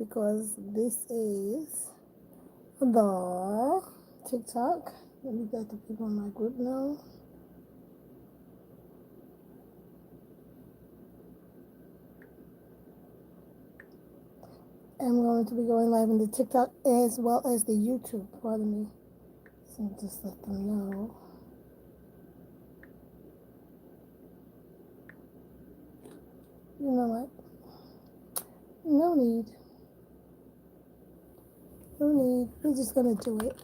because this is the TikTok. Let me get the people in my group now. I'm going to be going live in the TikTok as well as the YouTube. Pardon me. So just let them know. You know what? No need. No need. We're just gonna do it.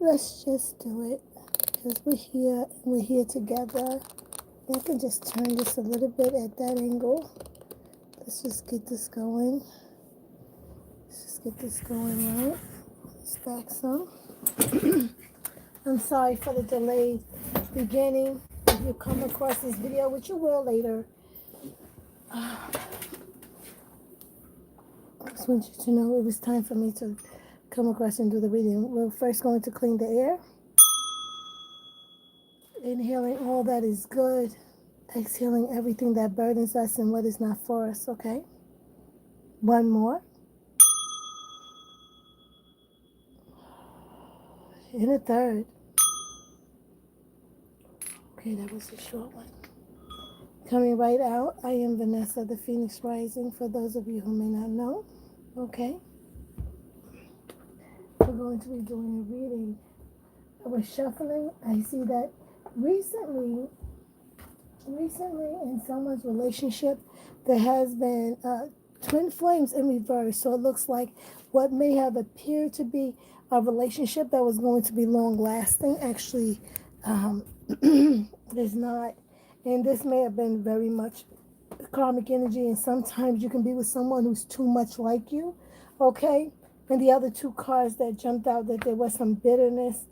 Let's just do it. Because we're here and we're here together. I can just turn this a little bit at that angle. Let's just get this going. Let's just get this going right. Let's back some. I'm sorry for the delayed beginning. If you come across this video, which you will later, I just want you to know it was time for me to come across and do the reading. We're first going to clean the air. Inhaling all that is good. Exhaling everything that burdens us and what is not for us, okay? One more. And a third. Okay, that was a short one. Coming right out, I am Vanessa, the Phoenix Rising, for those of you who may not know. Okay? We're going to be doing a reading. I was shuffling. I see that recently in someone's relationship, there has been twin flames in reverse. So it looks like what may have appeared to be a relationship that was going to be long lasting actually is not. And this may have been very much karmic energy. And sometimes you can be with someone who's too much like you. Okay? And the other two cards that jumped out, that there was some bitterness.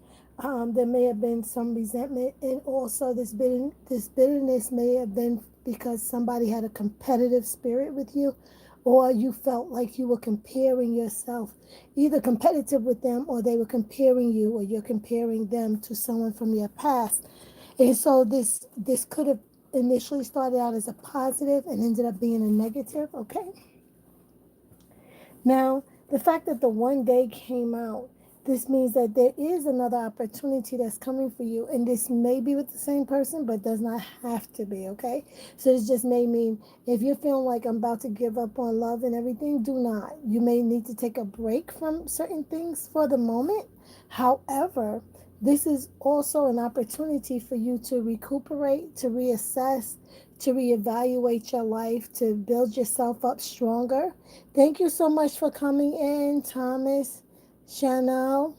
There may have been some resentment, and also this bitterness may have been because somebody had a competitive spirit with you, or you felt like you were comparing yourself, either competitive with them, or they were comparing you, or you're comparing them to someone from your past. And so this could have initially started out as a positive and ended up being a negative. Okay. Now, the fact that the one day came out, this means that there is another opportunity that's coming for you. And this may be with the same person, but does not have to be, okay? So this just may mean if you're feeling like I'm about to give up on love and everything, do not. You may need to take a break from certain things for the moment. However, this is also an opportunity for you to recuperate, to reassess, to reevaluate your life, to build yourself up stronger. Thank you so much for coming in, Thomas, Chanel.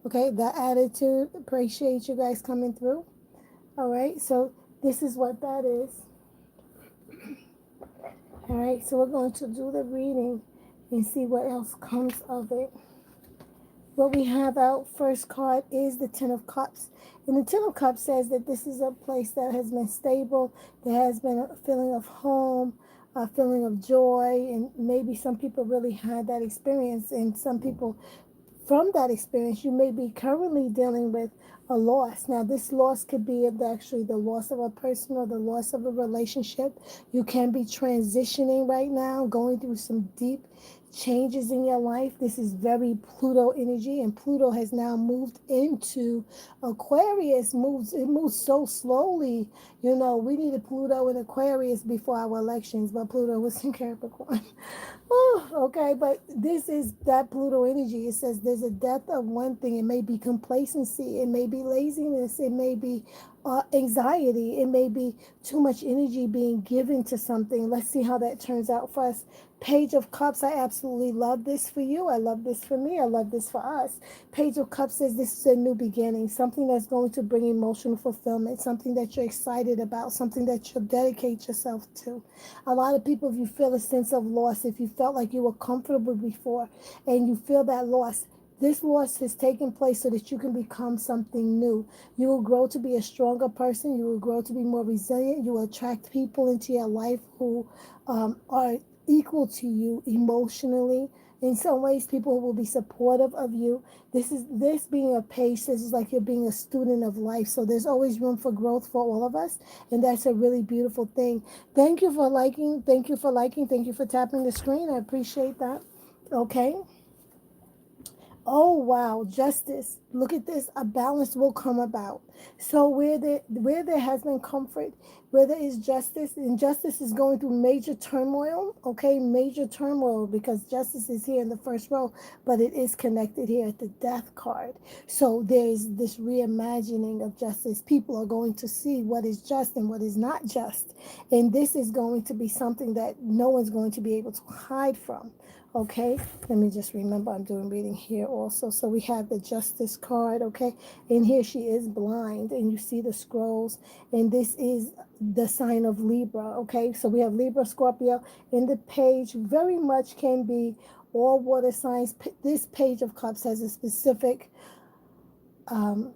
Okay, the attitude. Appreciate you guys coming through. All right, so this is what that is. All right, so we're going to do the reading and see what else comes of it. What we have out first card is the Ten of Cups. And the Ten of Cups says that this is a place that has been stable. There has been a feeling of home, a feeling of joy. And maybe some people really had that experience. And some people from that experience, you may be currently dealing with a loss. Now, this loss could be actually the loss of a person or the loss of a relationship. You can be transitioning right now, going through some deep changes in your life. This is very Pluto energy, and Pluto has now moved into Aquarius. It moves so slowly. You know, we needed Pluto in Aquarius before our elections, but Pluto was in Capricorn. Oh, okay, but this is that Pluto energy. It says there's a death of one thing. It may be complacency. It may be laziness. It may be anxiety. It may be too much energy being given to something. Let's see how that turns out for us. Page of Cups, I absolutely love this for you. I love this for me. I love this for us. Page of Cups says this is a new beginning, something that's going to bring emotional fulfillment, something that you're excited about, something that you'll dedicate yourself to. A lot of people, if you feel a sense of loss, if you felt like you were comfortable before and you feel that loss, this loss has taken place so that you can become something new. You will grow to be a stronger person. You will grow to be more resilient. You will attract people into your life who are equal to you emotionally. In some ways, people will be supportive of you. This being a page. This is like you're being a student of life. So there's always room for growth for all of us, and that's a really beautiful thing. Thank you for liking. Thank you for liking. Thank you for tapping the screen. I appreciate that. Okay. Oh wow, justice. Look at this. A balance will come about. So where there has been comfort, where there is justice, and justice is going through major turmoil, okay? Major turmoil because justice is here in the first row, but it is connected here at the death card. So there's this reimagining of justice. People are going to see what is just and what is not just. And this is going to be something that no one's going to be able to hide from. Okay, let me just remember I'm doing reading here also. So we have the justice card, okay, and here she is blind, and you see the scrolls, and this is the sign of Libra, okay. So we have Libra, Scorpio, and the page very much can be all water signs. This page of cups has a specific um,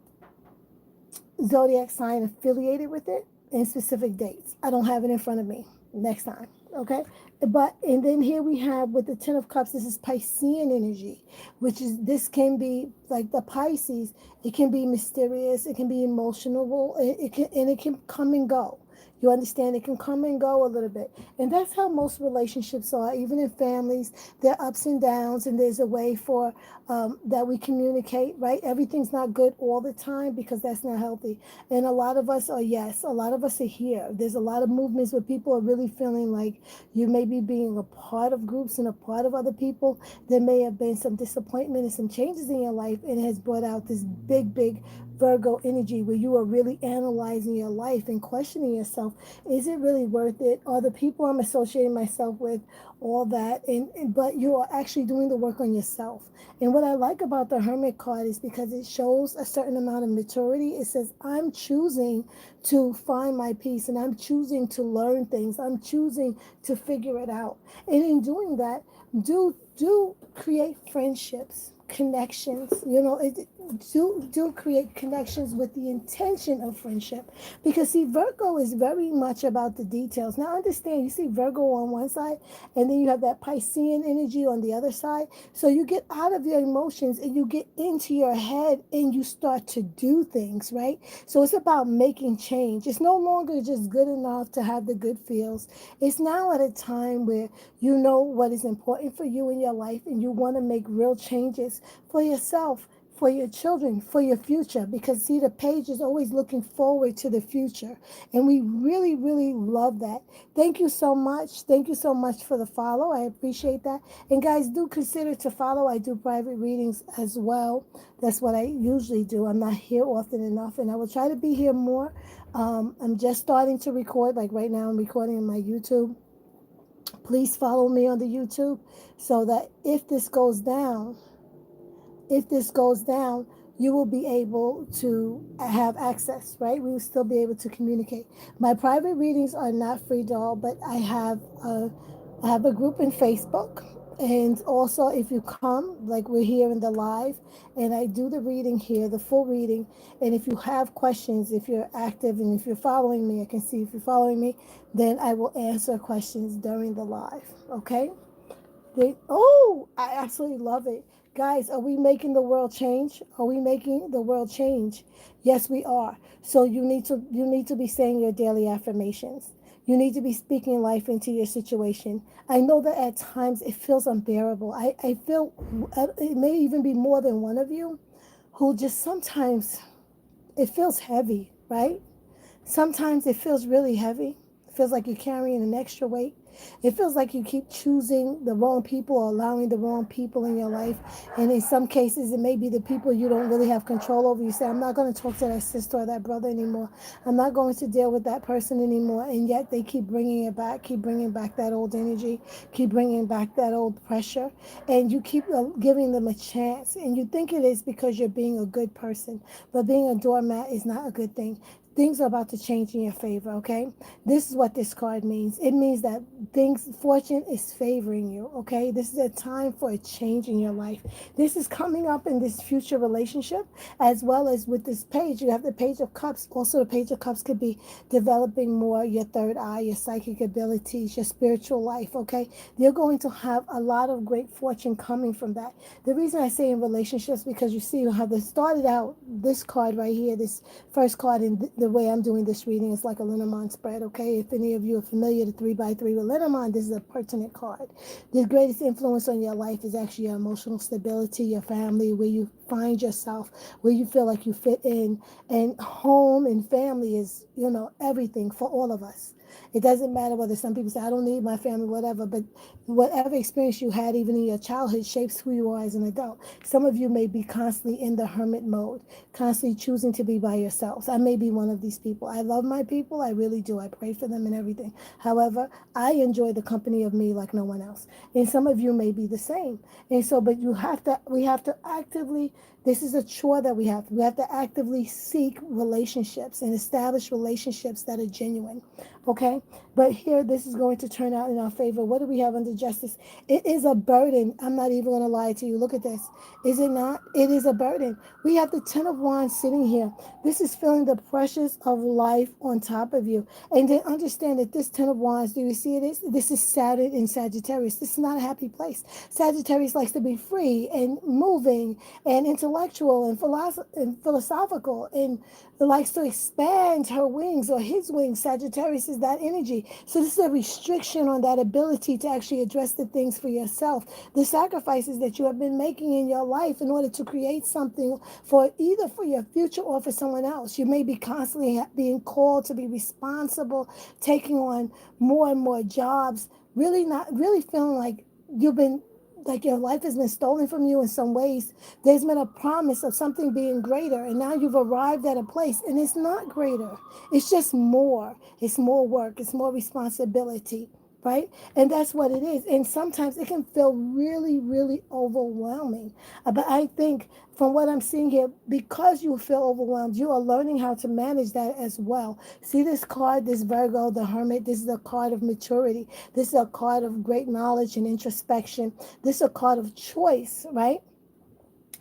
zodiac sign affiliated with it and specific dates. I don't have it in front of me. Next time, okay? But and then here we have with the Ten of Cups, this is Piscean energy, which is this can be like the Pisces. It can be mysterious. It can be emotional. It can come and go. You understand? It can come and go a little bit, and that's how most relationships are. Even in families, there are ups and downs, and there's a way for that we communicate. Right? Everything's not good all the time because that's not healthy. And a lot of us are, yes, a lot of us are here. There's a lot of movements where people are really feeling like you may be being a part of groups and a part of other people. There may have been some disappointment and some changes in your life, and it has brought out this big Virgo energy where you are really analyzing your life and questioning yourself. Is it really worth it? Are the people I'm associating myself with all that? But you are actually doing the work on yourself. And what I like about the Hermit card is because it shows a certain amount of maturity. It says, I'm choosing to find my peace, and I'm choosing to learn things. I'm choosing to figure it out. And in doing that, do create friendships, connections. Do create connections with the intention of friendship, because see, Virgo is very much about the details. Now understand, you see Virgo on one side, and then you have that Piscean energy on the other side. So you get out of your emotions and you get into your head and you start to do things, right? So it's about making change. It's no longer just good enough to have the good feels. It's now at a time where you know what is important for you in your life, and you want to make real changes for yourself, for your children, for your future. Because see, the page is always looking forward to the future, and we really love that. Thank you so much. Thank you so much for the follow. I appreciate that. And guys, do consider to follow. I do private readings as well. That's what I usually do. I'm not here often enough, and I will try to be here more. I'm just starting to record. Like right now I'm recording on my YouTube. Please follow me on the YouTube, so that if this goes down, you will be able to have access, right? We will still be able to communicate. My private readings are not free, doll, but I have a group in Facebook. And also, if you come, like we're here in the live, and I do the reading here, the full reading. And if you have questions, if you're active and if you're following me, I can see if you're following me, then I will answer questions during the live. Okay? I absolutely love it. Guys, are we making the world change? Are we making the world change? Yes, we are. So you need to be saying your daily affirmations. You need to be speaking life into your situation. I know that at times it feels unbearable. I feel it may even be more than one of you who just sometimes it feels heavy, right? Sometimes it feels really heavy. It feels like you're carrying an extra weight. It feels like you keep choosing the wrong people or allowing the wrong people in your life. And in some cases, it may be the people you don't really have control over. You say, I'm not going to talk to that sister or that brother anymore. I'm not going to deal with that person anymore. And yet they keep bringing it back, keep bringing back that old energy, keep bringing back that old pressure. And you keep giving them a chance. And you think it is because you're being a good person. But being a doormat is not a good thing. things are about to change in your favor, okay? This is what this card means. It means that fortune is favoring you, okay? This is a time for a change in your life. This is coming up in this future relationship, as well as with this page. You have the Page of Cups. Also, the Page of Cups could be developing more your third eye, your psychic abilities, your spiritual life, okay? You're going to have a lot of great fortune coming from that. The reason I say in relationships, because you see how they started out, this card right here, this first card in the way I'm doing this reading is like a Lenormand spread, okay? If any of you are familiar to 3x3 with Lenormand, this is a pertinent card. The greatest influence on your life is actually your emotional stability, your family, where you find yourself, where you feel like you fit in. And home and family is, everything for all of us. It doesn't matter whether some people say, I don't need my family, whatever, but whatever experience you had, even in your childhood, shapes who you are as an adult. Some of you may be constantly in the hermit mode, constantly choosing to be by yourselves. I may be one of these people. I love my people. I really do. I pray for them and everything. However, I enjoy the company of me like no one else. And some of you may be the same. And so, but we have to actively, this is a chore that we have. We have to actively seek relationships and establish relationships that are genuine. Okay? But here, this is going to turn out in our favor. What do we have under justice? It is a burden. I'm not even going to lie to you. Look at this. Is it not? It is a burden. We have the Ten of Wands sitting here. This is feeling the pressures of life on top of you. And then understand that this Ten of Wands, do you see it? This is Saturn in Sagittarius. This is not a happy place. Sagittarius likes to be free and moving and intellectual and philosophical and likes to expand her wings or his wings. Sagittarius is that energy. So this is a restriction on that ability to actually address the things for yourself. The sacrifices that you have been making in your life in order to create something for either for your future or for someone else. You may be constantly being called to be responsible, taking on more and more jobs, really feeling like you've been like your life has been stolen from you in some ways. There's been a promise of something being greater, and now you've arrived at a place, and it's not greater. It's just more. It's more work. It's more responsibility, right? And that's what it is. And sometimes it can feel really, really overwhelming. But I think from what I'm seeing here, because you feel overwhelmed, you are learning how to manage that as well. See this card, this Virgo, the Hermit, this is a card of maturity. This is a card of great knowledge and introspection. This is a card of choice, right?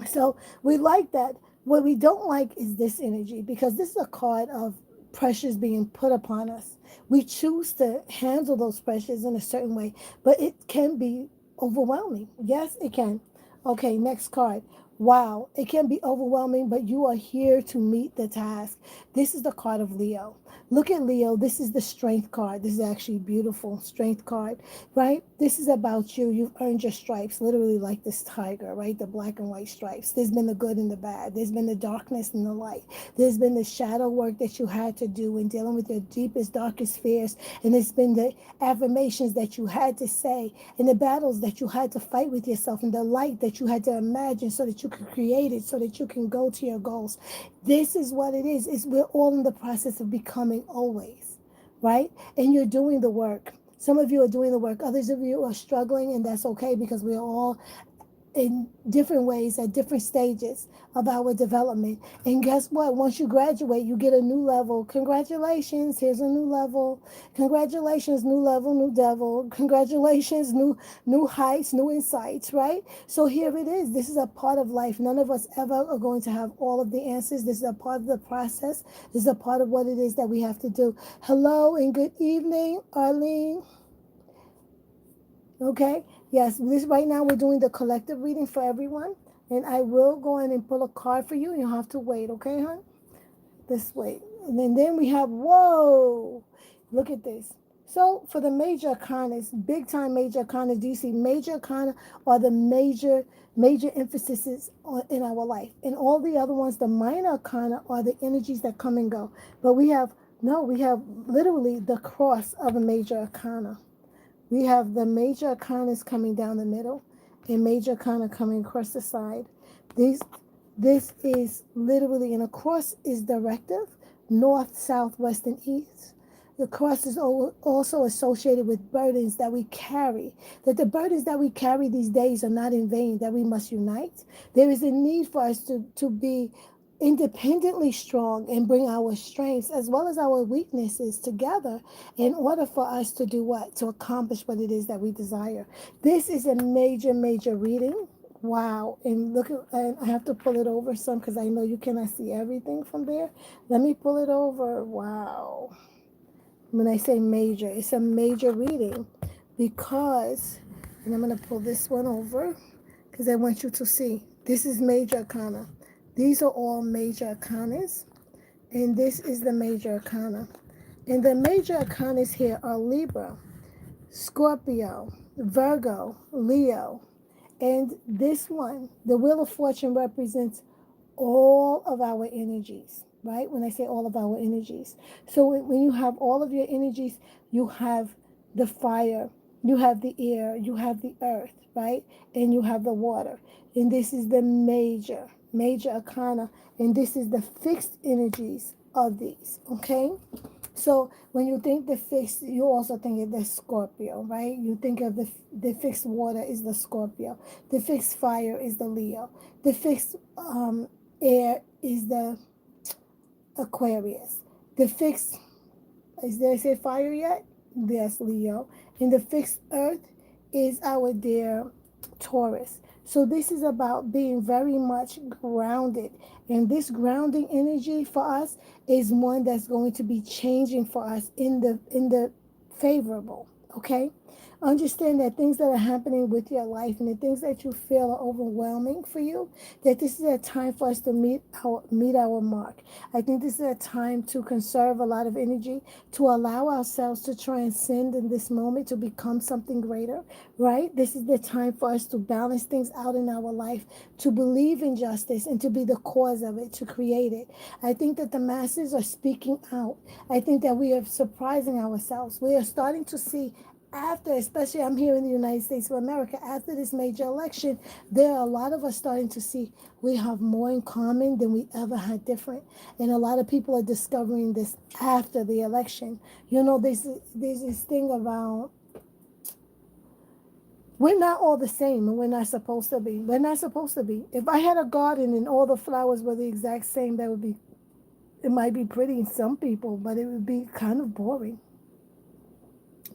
So we like that. What we don't like is this energy, because this is a card of pressures being put upon us. We choose to handle those pressures in a certain way, but it can be overwhelming. Yes, it can. Okay, next card. Wow, it can be overwhelming, but you are here to meet the task. This is the card of Leo. Look at Leo. This is the strength card. This is actually beautiful strength card, right? This is about you. You've earned your stripes, literally like this tiger, right? The black and white stripes. There's been the good and the bad. There's been the darkness and the light. There's been the shadow work that you had to do in dealing with your deepest, darkest fears. And there's been the affirmations that you had to say and the battles that you had to fight with yourself and the light that you had to imagine so that you could create it, so that you can go to your goals. This is what it is. We're all in the process of becoming always, right? And you're doing the work. Some of you are doing the work. Others of you are struggling, and that's okay, because we're all in different ways at different stages of our development. And guess what? Once you graduate, you get a new level. Congratulations, here's a new level. Congratulations, new level, new devil. Congratulations, new heights, new insights, right? So here it is. This is a part of life. None of us ever are going to have all of the answers. This is a part of the process. This is a part of what it is that we have to do. Hello and good evening, Arlene. Okay. Yes, this right now we're doing the collective reading for everyone. And I will go in and pull a card for you. You'll have to wait, okay, hon? This way. And then we have, whoa, look at this. So for the major arcanas, big time major arcanas, do you see major arcana are the major emphases in our life? And all the other ones, the minor arcana, are the energies that come and go. But we have literally the cross of a major arcana. We have the major arcanas coming down the middle and major arcana coming across the side. This is literally, and a cross is directive, north, south, west, and east. The cross is also associated with burdens that we carry, that the burdens that we carry these days are not in vain, that we must unite. There is a need for us to be independently strong and bring our strengths as well as our weaknesses together in order for us to do what? To accomplish what it is that we desire. This is a major, major reading. Wow. And look at, and I have to pull it over some because I know you cannot see everything from there. Let me pull it over. Wow. When I say major, it's a major reading because, and I'm going to pull this one over because I want you to see. This is major arcana. These are all major arcanas, and this is the major arcana. And the major arcanas here are Libra, Scorpio, Virgo, Leo. And this one, the Wheel of Fortune, represents all of our energies, right? When I say all of our energies. So when you have all of your energies, you have the fire, you have the air, you have the earth, right? And you have the water. And this is the major, major arcana. And this is the fixed energies of these, okay? So when you think the fixed, you also think of the Scorpio, right? You think of the fixed water is the Scorpio. The fixed fire is the Leo. The fixed air is the Aquarius. The fixed, is there say fire yet? Yes, Leo. And the fixed earth is our dear Taurus. So this is about being very much grounded. And this grounding energy for us is one that's going to be changing for us in the favorable. Okay? Understand that things that are happening with your life and the things that you feel are overwhelming for you, that this is a time for us to meet our mark. I think this is a time to conserve a lot of energy, to allow ourselves to transcend in this moment, to become something greater, right? This is the time for us to balance things out in our life, to believe in justice and to be the cause of it, to create it. I think that the masses are speaking out. I think that we are surprising ourselves. We are starting to see after, especially I'm here in the United States of America, after this major election, there are a lot of us starting to see we have more in common than we ever had different. And a lot of people are discovering this after the election. You know, there's this thing about we're not all the same and we're not supposed to be. We're not supposed to be. If I had a garden and all the flowers were the exact same, that would be, it might be pretty in some people, but it would be kind of boring.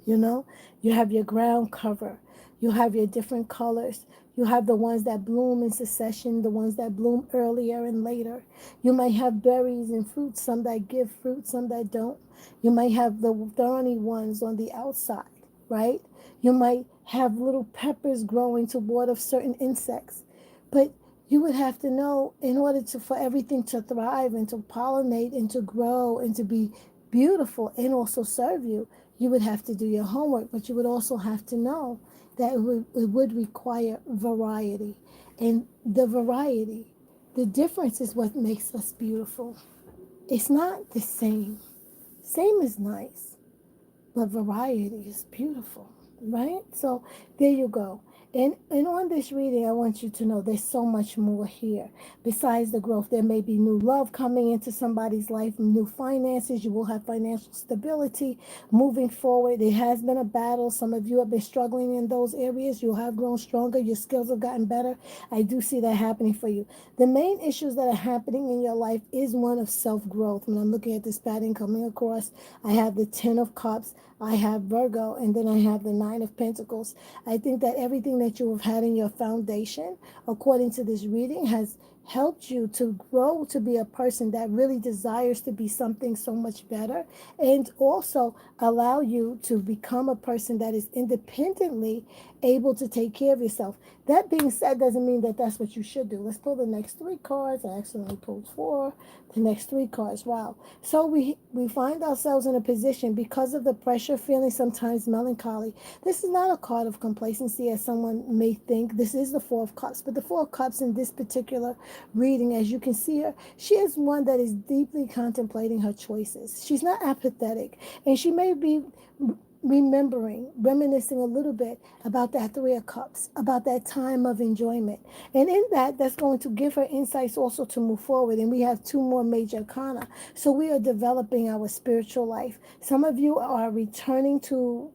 You know, you have your ground cover, you have your different colors, you have the ones that bloom in succession, the ones that bloom earlier and later. You might have berries and fruits, some that give fruit, some that don't. You might have the thorny ones on the outside, right? You might have little peppers growing to ward off certain insects. But you would have to know, in order to for everything to thrive and to pollinate and to grow and to be beautiful and also serve you, you would have to do your homework, but you would also have to know that it would require variety. And the variety, the difference is what makes us beautiful. It's not the same. Same is nice, but variety is beautiful, right? So there you go. And on this reading, I want you to know there's so much more here. Besides the growth, there may be new love coming into somebody's life, new finances. You will have financial stability moving forward. It has been a battle. Some of you have been struggling in those areas. You have grown stronger. Your skills have gotten better. I do see that happening for you. The main issues that are happening in your life is one of self-growth. When I'm looking at this pattern coming across, I have the Ten of Cups, I have Virgo, and then I have the Nine of Pentacles. I think that everything that you have had in your foundation, according to this reading, has helped you to grow to be a person that really desires to be something so much better, and also allow you to become a person that is independently able to take care of yourself. That being said, doesn't mean that that's what you should do. Let's pull the next three cards. I accidentally pulled four. The next three cards. Wow. So we find ourselves in a position because of the pressure, feeling sometimes melancholy. This is not a card of complacency as someone may think. This is the Four of Cups. But the Four of Cups in this particular reading, as you can see her, she is one that is deeply contemplating her choices. She's not apathetic. And she may be reminiscing a little bit about that Three of Cups, about that time of enjoyment. And in that, that's going to give her insights also to move forward. And we have two more major arcana. So we are developing our spiritual life. Some of you are returning to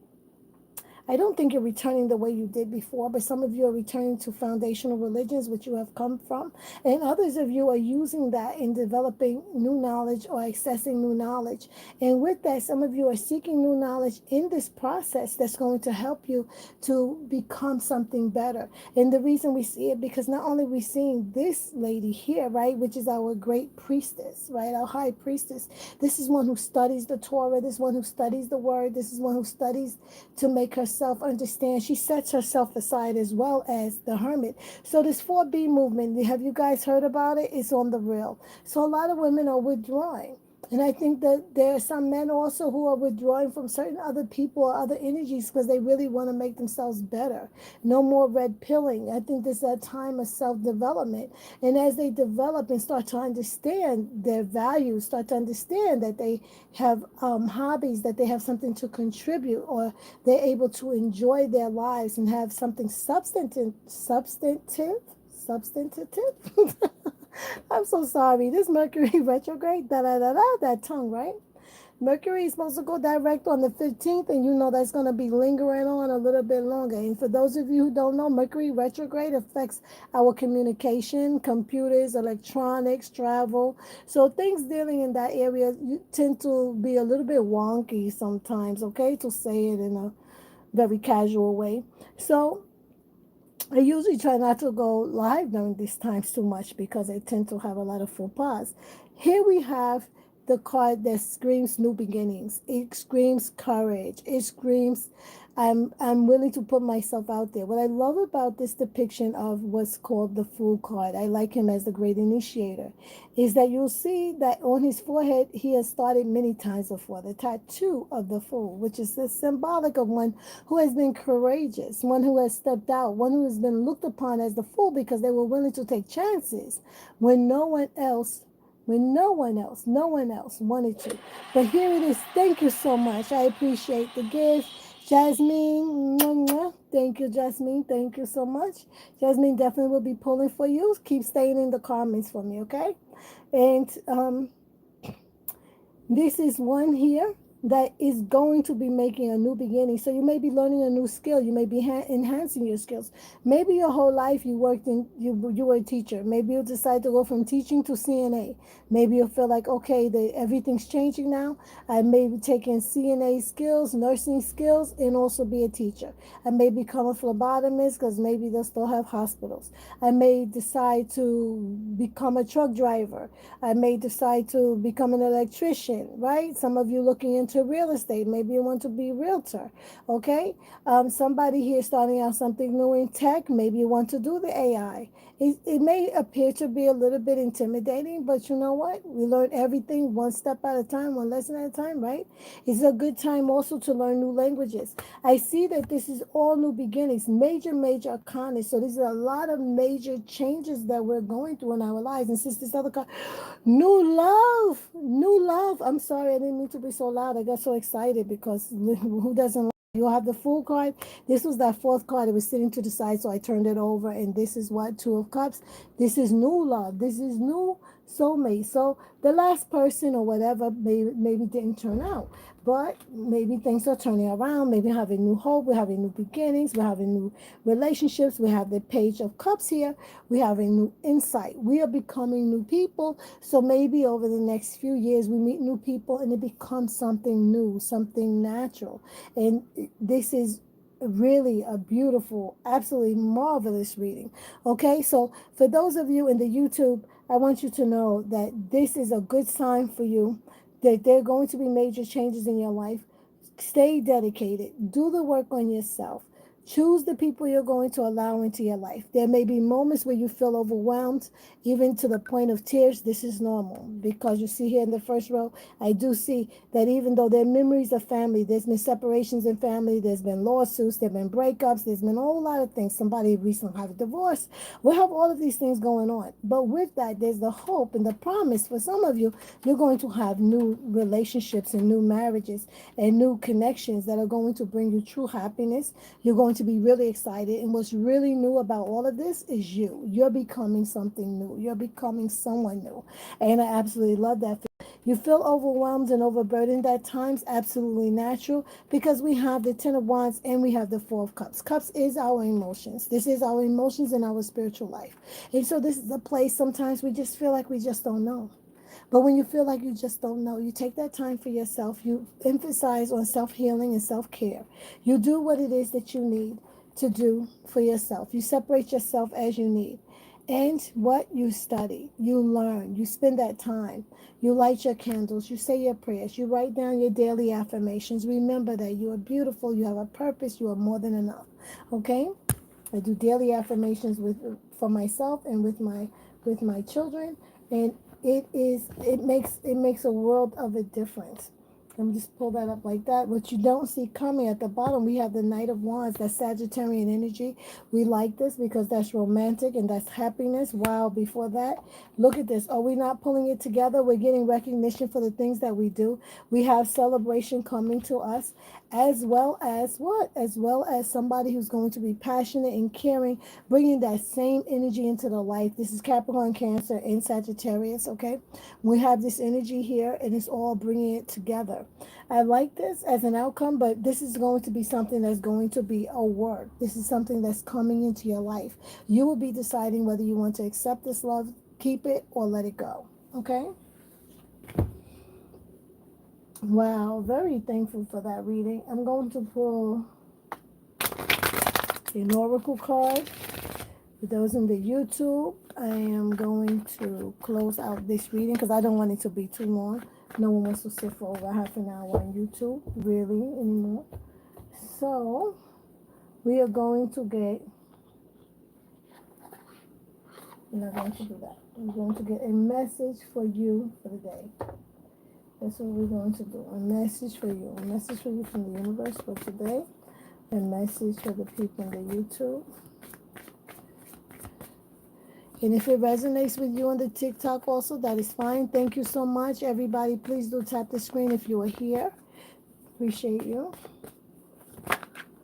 I don't think you're returning the way you did before, but some of you are returning to foundational religions, which you have come from. And others of you are using that in developing new knowledge or accessing new knowledge. And with that, some of you are seeking new knowledge in this process that's going to help you to become something better. And the reason we see it, because not only we seeing this lady here, right, which is our great priestess, right, our high priestess. This is one who studies the Torah. This is one who studies the word. This is one who studies to make herself understand. She sets herself aside as well as the hermit. So this 4B movement, have you guys heard about it? It's on the real. So a lot of women are withdrawing. And I think that there are some men also who are withdrawing from certain other people or other energies because they really want to make themselves better. No more red pilling. I think this is a time of self-development. And as they develop and start to understand their values, start to understand that they have hobbies, that they have something to contribute, or they're able to enjoy their lives and have something substantive. I'm so sorry. This Mercury retrograde, that tongue, right? Mercury is supposed to go direct on the 15th, and you know that's going to be lingering on a little bit longer. And for those of you who don't know, Mercury retrograde affects our communication, computers, electronics, travel. So things dealing in that area you tend to be a little bit wonky sometimes, okay, to say it in a very casual way. So I usually try not to go live during these times too much because I tend to have a lot of faux pas. Here we have the card that screams new beginnings. It screams courage. It screams I'm willing to put myself out there. What I love about this depiction of what's called the Fool card, I like him as the great initiator, is that you'll see that on his forehead he has started many times before. The tattoo of the Fool, which is the symbolic of one who has been courageous, one who has stepped out, one who has been looked upon as the fool because they were willing to take chances when no one else wanted to. But here it is. Thank you so much. I appreciate the gift. Jasmine, mwah, mwah. Thank you, Jasmine. Thank you so much. Jasmine definitely will be pulling for you. Keep staying in the comments for me, okay? And this is one here that is going to be making a new beginning. So you may be learning a new skill. You may be enhancing your skills. Maybe your whole life you worked in, you were a teacher. Maybe you decide to go from teaching to CNA. Maybe you feel like, okay, everything's changing now. I may be taking CNA skills, nursing skills, and also be a teacher. I may become a phlebotomist because maybe they'll still have hospitals. I may decide to become a truck driver. I may decide to become an electrician, right? Some of you looking into real estate. Maybe you want to be a realtor, okay? Somebody here starting out something new in tech. Maybe you want to do the AI. It may appear to be a little bit intimidating, but you know what? We learn everything one step at a time, one lesson at a time, right? It's a good time also to learn new languages. I see that this is all new beginnings, major arcana. So these are a lot of major changes that we're going through in our lives. And since this other card, new love, new love. I'm sorry, I didn't mean to be so loud. I got so excited because who doesn't? You have the Fool card. This was that fourth card. It was sitting to the side, so I turned it over. And this is what? Two of Cups. This is new love. This is new soulmate. So the last person or whatever maybe didn't turn out. But maybe things are turning around. Maybe having new hope. We're having new beginnings. We're having new relationships. We have the Page of Cups here. We have a new insight. We are becoming new people. So maybe over the next few years, we meet new people and it becomes something new, something natural. And this is really a beautiful, absolutely marvelous reading. Okay, so for those of you in the YouTube, I want you to know that this is a good sign for you, that there are going to be major changes in your life. Stay dedicated. Do the work on yourself. Choose the people you're going to allow into your life. There may be moments where you feel overwhelmed, even to the point of tears. This is normal because you see here in the first row, I do see that even though there are memories of family, there's been separations in family, there's been lawsuits, there's been breakups, there's been a whole lot of things. Somebody recently had a divorce. We have all of these things going on. But with that, there's the hope and the promise for some of you, you're going to have new relationships and new marriages and new connections that are going to bring you true happiness. You're going going to be really excited. And what's really new about all of this is you. You're becoming something new. You're becoming someone new. And I absolutely love that. You feel overwhelmed and overburdened at times, absolutely natural, because we have the Ten of Wands and we have the Four of Cups. Cups is our emotions. This is our emotions in our spiritual life. And so this is a place sometimes we just feel like we just don't know. But when you feel like you just don't know, you take that time for yourself. You emphasize on self-healing and self-care. You do what it is that you need to do for yourself. You separate yourself as you need. And what you study, you learn, you spend that time. You light your candles, you say your prayers, you write down your daily affirmations. Remember that you are beautiful, you have a purpose, you are more than enough. Okay? I do daily affirmations for myself and with my children, and it makes a world of a difference. Let me just pull that up like that. What you don't see coming at the bottom, we have the Knight of Wands, that's Sagittarian energy. We like this because that's romantic and that's happiness. Wow, before that, look at this. Are we not pulling it together? We're getting recognition for the things that we do. We have celebration coming to us, as well as what? As well as somebody who's going to be passionate and caring, bringing that same energy into the life. This is Capricorn, Cancer, and Sagittarius, okay? We have this energy here, and it's all bringing it together. I like this as an outcome, but this is going to be something that's going to be a work. This is something that's coming into your life. You will be deciding whether you want to accept this love, keep it, or let it go, okay? Wow, very thankful for that reading. I'm going to pull an oracle card. For those in the YouTube, I am going to close out this reading because I don't want it to be too long. No one wants to sit for over half an hour on YouTube, really, anymore. So, we are going to get, we're not going to do that. We're going to get a message for you for the day. That's what we're going to do. A message for you. A message for you from the universe for today. A message for the people in the YouTube. And if it resonates with you on the TikTok also, that is fine. Thank you so much, everybody. Please do tap the screen if you are here. Appreciate you.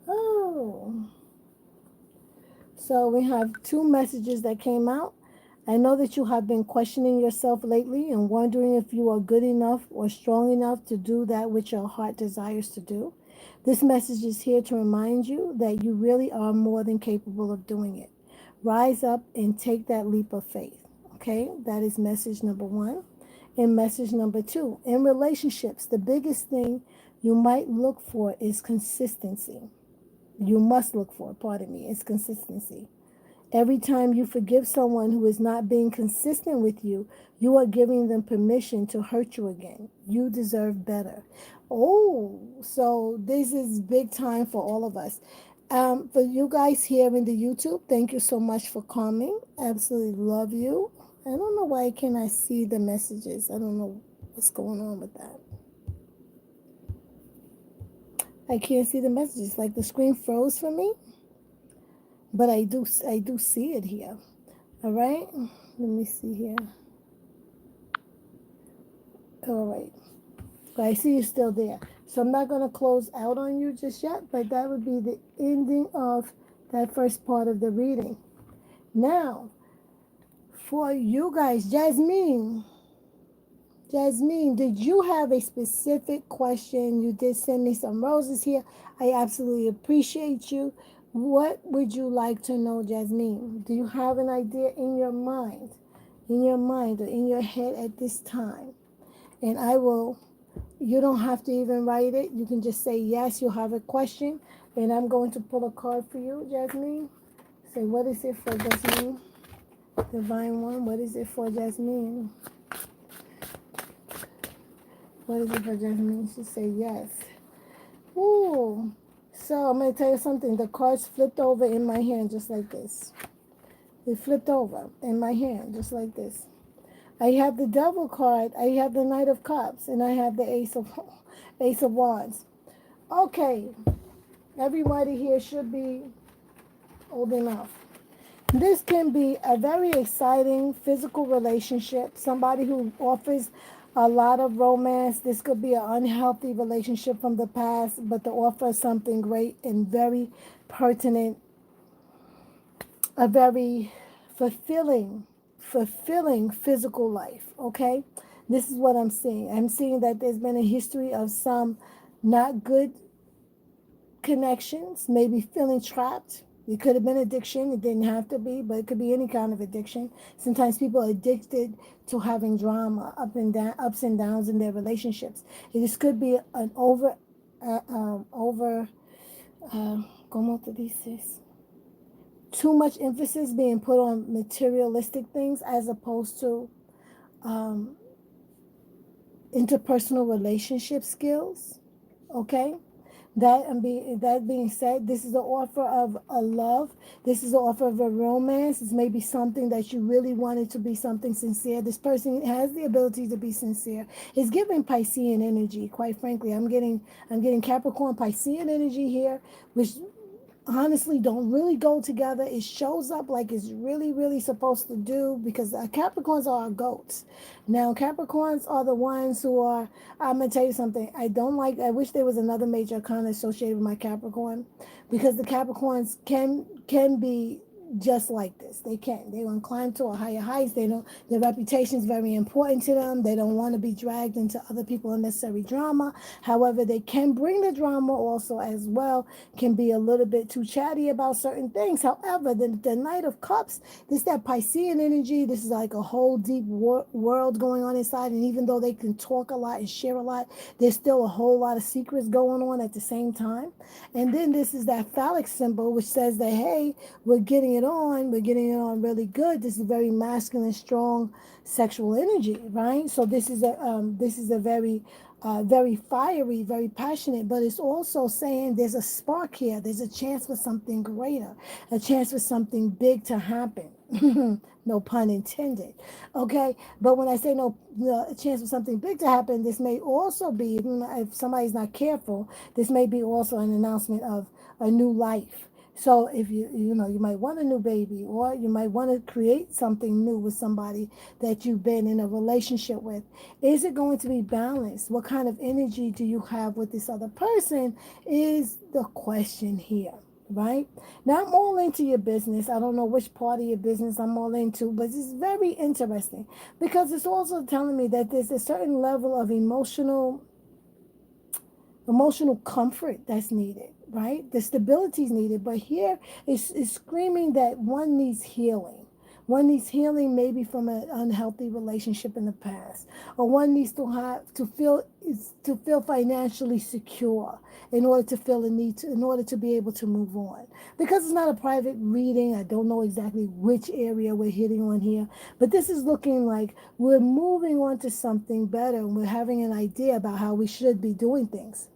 Oh. So we have two messages that came out. I know that you have been questioning yourself lately and wondering if you are good enough or strong enough to do that which your heart desires to do. This message is here to remind you that you really are more than capable of doing it. Rise up and take that leap of faith. Okay, that is message number one. And message number two, in relationships, the biggest thing you might look for is consistency. You must look for, pardon me, is consistency. Every time you forgive someone who is not being consistent with you, you are giving them permission to hurt you again. You deserve better. Oh, so this is big time for all of us. For you guys here in the YouTube, thank you so much for coming. Absolutely love you. I don't know why can I see the messages. I don't know what's going on with that. I can't see the messages. Like the screen froze for me. But I do see it here. All right. Let me see here. All right. I see you're still there. So I'm not going to close out on you just yet, but that would be the ending of that first part of the reading. Now, for you guys, Jasmine, did you have a specific question? You did send me some roses here. I absolutely appreciate you. What would you like to know, Jasmine? Do you have an idea in your mind or in your head at this time? And you don't have to even write it. You can just say yes, you have a question. And I'm going to pull a card for you, Jasmine. Say, what is it for Jasmine? Divine One, what is it for Jasmine? What is it for Jasmine? She say yes. Ooh. So I'm going to tell you something. The cards flipped over in my hand just like this. They flipped over in my hand just like this. I have the Devil card. I have the Knight of Cups. And I have the Ace of Wands. Okay. Everybody here should be old enough. This can be a very exciting physical relationship. Somebody who offers A lot of romance. This could be an unhealthy relationship from the past, but the offer is something great and very pertinent, a very fulfilling physical life. Okay, this is what I'm seeing. I'm seeing that there's been a history of some not good connections, maybe feeling trapped. It could have been addiction. It didn't have to be, but it could be any kind of addiction. Sometimes people are addicted to having drama, ups and downs in their relationships. This could be an over, como te dices? Too much emphasis being put on materialistic things as opposed to um, interpersonal relationship skills. Okay, that being said, this is the offer of a love. This is the offer of a romance. This may be something that you really wanted to be something sincere. This person has the ability to be sincere. It's giving Piscean energy. Quite frankly, I'm getting Capricorn Piscean energy here, which honestly don't really go together. It shows up like it's really supposed to do, because Capricorns are our goats. Now Capricorns are the ones who are, I'm gonna tell you something. I wish there was another major arcana associated with my Capricorn, because the Capricorns can be just like this. They want to climb to a higher heights. They don't, their reputation is very important to them. They don't want to be dragged into other people unnecessary drama. However, they can bring the drama also as well, can be a little bit too chatty about certain things. However, the Knight of Cups, this is that Piscean energy. This is like a whole deep world going on inside. And even though they can talk a lot and share a lot, there's still a whole lot of secrets going on at the same time. And then this is that phallic symbol, which says that, hey, we're getting it on really good. This is very masculine, strong sexual energy, right? So this is a very fiery, very passionate, but it's also saying there's a spark here. There's a chance for something greater, a chance for something big to happen. No pun intended. Okay, but when I say a chance for something big to happen, this may also be, if somebody's not careful, this may be also an announcement of a new life. So if you might want a new baby, or you might want to create something new with somebody that you've been in a relationship with. Is it going to be balanced? What kind of energy do you have with this other person is the question here, right? Now I'm all into your business. I don't know which part of your business I'm all into, but it's very interesting because it's also telling me that there's a certain level of emotional comfort that's needed, right? The stability is needed, but here it's screaming that one needs healing. One needs healing maybe from an unhealthy relationship in the past, or one needs to have to feel financially secure in order to feel the need to, in order to be able to move on. Because it's not a private reading, I don't know exactly which area we're hitting on here, but this is looking like we're moving on to something better, and we're having an idea about how we should be doing things.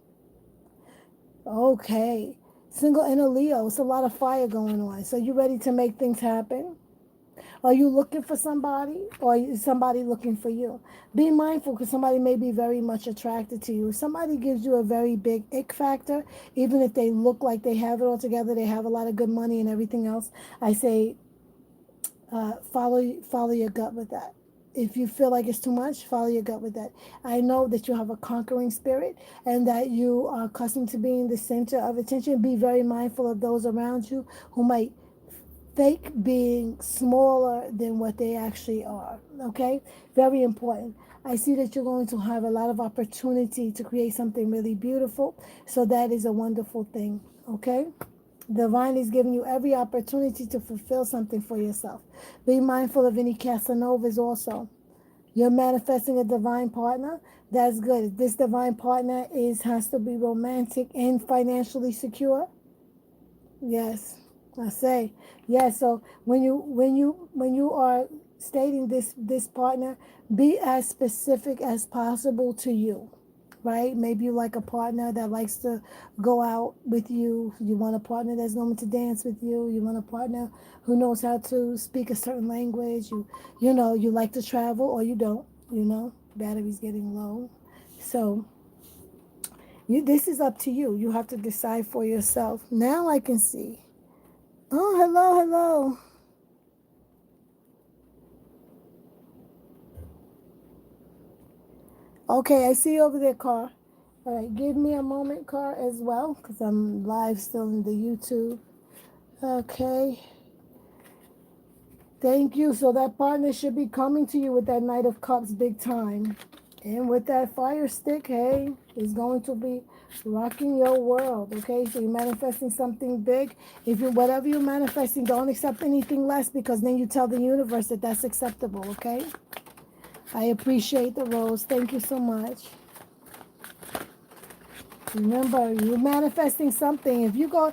Okay. Single and a Leo. It's a lot of fire going on. So you ready to make things happen? Are you looking for somebody, or is somebody looking for you? Be mindful, because somebody may be very much attracted to you. If somebody gives you a very big ick factor, even if they look like they have it all together, they have a lot of good money and everything else, I say follow your gut with that. If you feel like it's too much, follow your gut with that. I know that you have a conquering spirit and that you are accustomed to being the center of attention. Be very mindful of those around you who might fake being smaller than what they actually are. Okay? Very important. I see that you're going to have a lot of opportunity to create something really beautiful. So that is a wonderful thing. Okay? Divine is giving you every opportunity to fulfill something for yourself. Be mindful of any Casanovas also. You're manifesting a divine partner. That's good. If this divine partner has to be romantic and financially secure. Yes, I say yes. So when you are stating this partner, be as specific as possible to you, right? Maybe you like a partner that likes to go out with you. You want a partner that's going to dance with you. You want a partner who knows how to speak a certain language. You like to travel, or you don't. Battery's getting low. So this is up to you. You have to decide for yourself. Now I can see. Oh, hello, hello. Okay, I see you over there, Car. All right, give me a moment, Car, as well, because I'm live still in the YouTube. Okay, thank you. So that partner should be coming to you with that Knight of Cups big time. And with that fire stick, hey, is going to be rocking your world. Okay, so you're manifesting something big. If you whatever you're manifesting, don't accept anything less because then you tell the universe that that's acceptable. Okay, I appreciate the rose. Thank you so much. Remember, you're manifesting something. If you go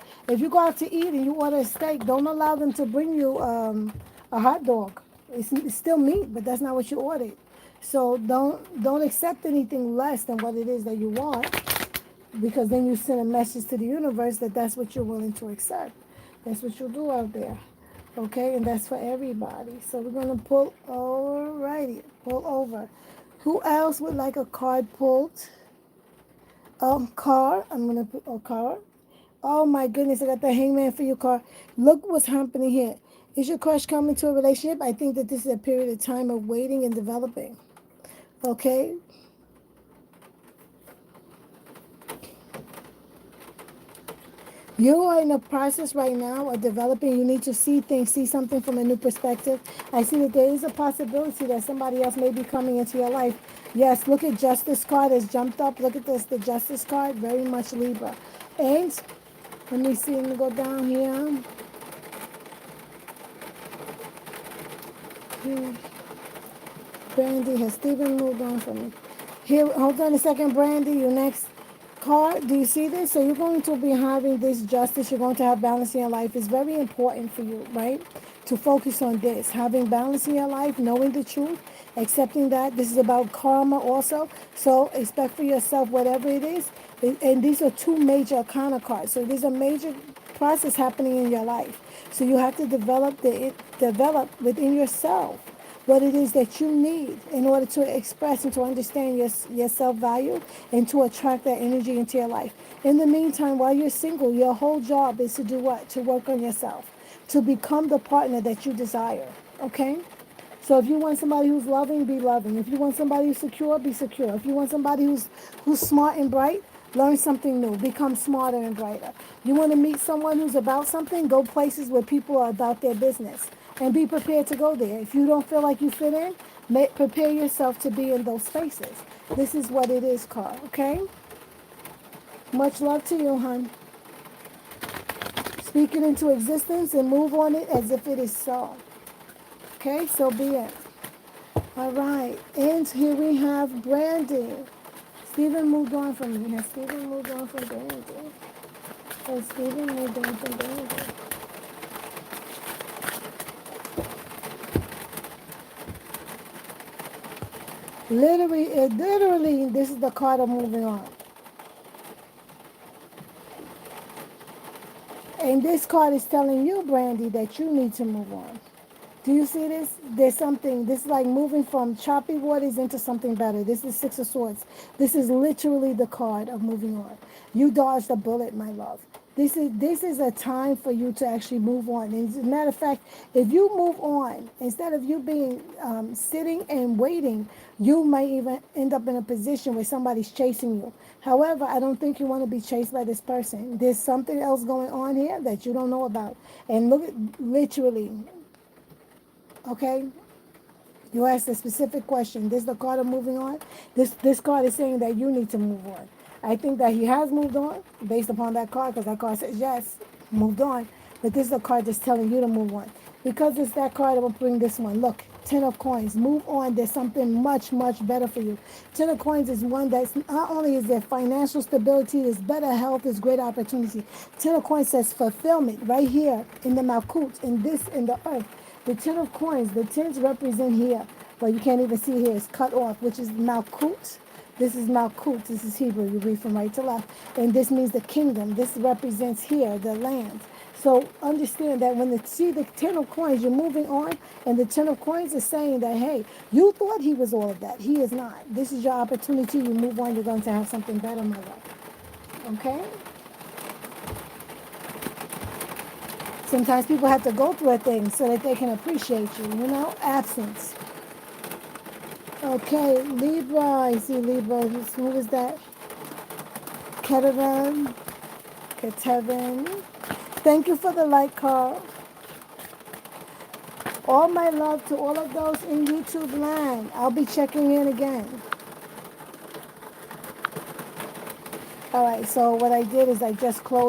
out to eat and you order a steak, don't allow them to bring you a hot dog. It's still meat, but that's not what you ordered. So don't accept anything less than what it is that you want, because then you send a message to the universe that that's what you're willing to accept. That's what you'll do out there. Okay, and that's for everybody. So we're gonna pull. Alrighty, pull over. Who else would like a card pulled? Car. I'm gonna put car. Oh my goodness, I got the hangman for your car. Look what's happening here. Is your crush coming to a relationship? I think that this is a period of time of waiting and developing. Okay? You are in a process right now of developing. You need to see things, see something from a new perspective. I see that there is a possibility that somebody else may be coming into your life. Yes, look at Justice card has jumped up. Look at this, the Justice card, very much Libra. And let me see, let me go down here. Brandy, has Stephen moved on from me? Here, hold on a second, Brandy. Your next card. Do you see this? So you're going to be having this justice. You're going to have balance in your life. It's very important for you, right? To focus on this. Having balance in your life, knowing the truth, accepting that. This is about karma also. So expect for yourself whatever it is. And these are two major arcana cards. So there's a major process happening in your life. So you have to develop within yourself what it is that you need in order to express and to understand your self-value and to attract that energy into your life. In the meantime, while you're single, your whole job is to do what? To work on yourself, to become the partner that you desire, okay? So if you want somebody who's loving, be loving. If you want somebody who's secure, be secure. If you want somebody who's smart and bright, learn something new. Become smarter and brighter. You want to meet someone who's about something, go places where people are about their business and be prepared to go there. If you don't feel like you fit in, prepare yourself to be in those spaces. This is what it is, Carl, okay? Much love to you, hon. Speak it into existence and move on it as if it is so. Okay, so be it. All right, and here we have Brandy. Stephen moved on from me. Has Stephen moved on from Brandy? Has Stephen moved on from Brandy? Literally, this is the card of moving on. And this card is telling you, Brandy, that you need to move on. Do you see this? There's something, this is like moving from choppy waters into something better. This is Six of Swords. This is literally the card of moving on. You dodged a bullet, my love. This is a time for you to actually move on. And as a matter of fact, if you move on, instead of you being sitting and waiting, you might even end up in a position where somebody's chasing you. However, I don't think you want to be chased by this person. There's something else going on here that you don't know about. And look at literally, okay? You asked a specific question. This is the card of moving on. This card is saying that you need to move on. I think that he has moved on based upon that card, because that card says yes, moved on. But this is a card that's telling you to move on. Because it's that card, I'm going to bring this one. Look, Ten of Coins. Move on. There's something much, much better for you. Ten of Coins is one that's not only is there financial stability, there's better health, there's great opportunity. Ten of Coins says fulfillment right here in the Malkut, in the earth. The Ten of Coins, the tens represent here, but you can't even see here, it's cut off, which is Malkut. This is Malkut, this is Hebrew, you read from right to left. And this means the kingdom. This represents here, the land. So understand that when you see the Ten of Coins, you're moving on, and the Ten of Coins is saying that, hey, you thought he was all of that. He is not. This is your opportunity. You move on, you're going to have something better, my love. Okay? Sometimes people have to go through a thing so that they can appreciate you, absence. Okay, Libra. I see Libra. Who was that? Ketavan. Ketavan. Thank you for the light card. All my love to all of those in YouTube land. I'll be checking in again. All right, so what I did is I just closed